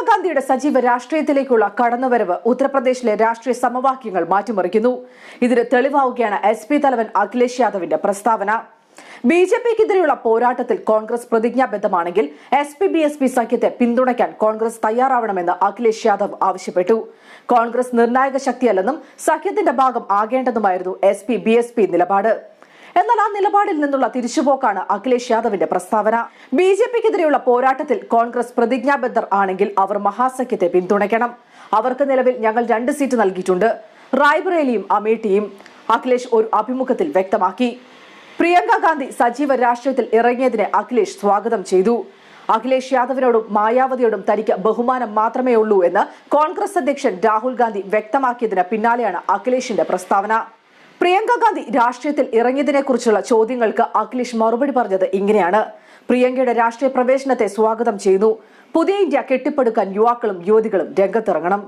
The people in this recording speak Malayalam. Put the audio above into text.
ഗാന്ധിയുടെ സജീവ രാഷ്ട്രീയത്തിലേക്കുള്ള കടന്നുവരവ് ഉത്തർപ്രദേശിലെ രാഷ്ട്രീയ സമവാക്യങ്ങൾ മാറ്റിമറിക്കുന്നു. ഇതിന് തെളിവാവുകയാണ് SP തലവൻ അഖിലേഷ് യാദവിന്റെ പ്രസ്താവന. BJPക്കെതിരെയുള്ള പോരാട്ടത്തിൽ കോൺഗ്രസ് പ്രതിജ്ഞാബദ്ധമാണെങ്കിൽ SP-BSP സഖ്യത്തെ പിന്തുണയ്ക്കാൻ കോൺഗ്രസ് തയ്യാറാവണമെന്ന് അഖിലേഷ് യാദവ് ആവശ്യപ്പെട്ടു. കോൺഗ്രസ് നിർണായക ശക്തിയല്ലെന്നും സഖ്യത്തിന്റെ ഭാഗം ആകേണ്ടതുമായിരുന്നു SP-BSP നിലപാട്. എന്നാൽ ആ നിലപാടിൽ നിന്നുള്ള തിരിച്ചുപോക്കാണ് അഖിലേഷ് യാദവിന്റെ പ്രസ്താവന. BJPക്കെതിരെയുള്ള പോരാട്ടത്തിൽ കോൺഗ്രസ് പ്രതിജ്ഞാബദ്ധർ ആണെങ്കിൽ അവർ മഹാസഖ്യത്തെ പിന്തുണയ്ക്കണം. അവർക്ക് നിലവിൽ ഞങ്ങൾ 2 സീറ്റ് നൽകിയിട്ടുണ്ട്, റായ്ബറേലിയും അമേഠിയും, അഖിലേഷ് ഒരു അഭിമുഖത്തിൽ വ്യക്തമാക്കി. പ്രിയങ്ക ഗാന്ധി സജീവ രാഷ്ട്രീയത്തിൽ ഇറങ്ങിയതിനെ അഖിലേഷ് സ്വാഗതം ചെയ്തു. അഖിലേഷ് യാദവിനോടും മായാവതിയോടും തനിക്ക് ബഹുമാനം മാത്രമേ ഉള്ളൂ എന്ന് കോൺഗ്രസ് അധ്യക്ഷൻ രാഹുൽ ഗാന്ധി വ്യക്തമാക്കിയതിന് പിന്നാലെയാണ് അഖിലേഷിന്റെ പ്രസ്താവന. പ്രിയങ്ക ഗാന്ധി രാഷ്ട്രീയത്തിൽ ഇറങ്ങിയതിനെക്കുറിച്ചുള്ള ചോദ്യങ്ങൾക്ക് അഖിലേഷ് മറുപടി പറഞ്ഞത് ഇങ്ങനെയാണ്: പ്രിയങ്കയുടെ രാഷ്ട്രീയ പ്രവേശനത്തെ സ്വാഗതം ചെയ്യുന്നു. പുതിയ ഇന്ത്യ കെട്ടിപ്പടുക്കാൻ യുവാക്കളും യുവതികളും രംഗത്തിറങ്ങണം.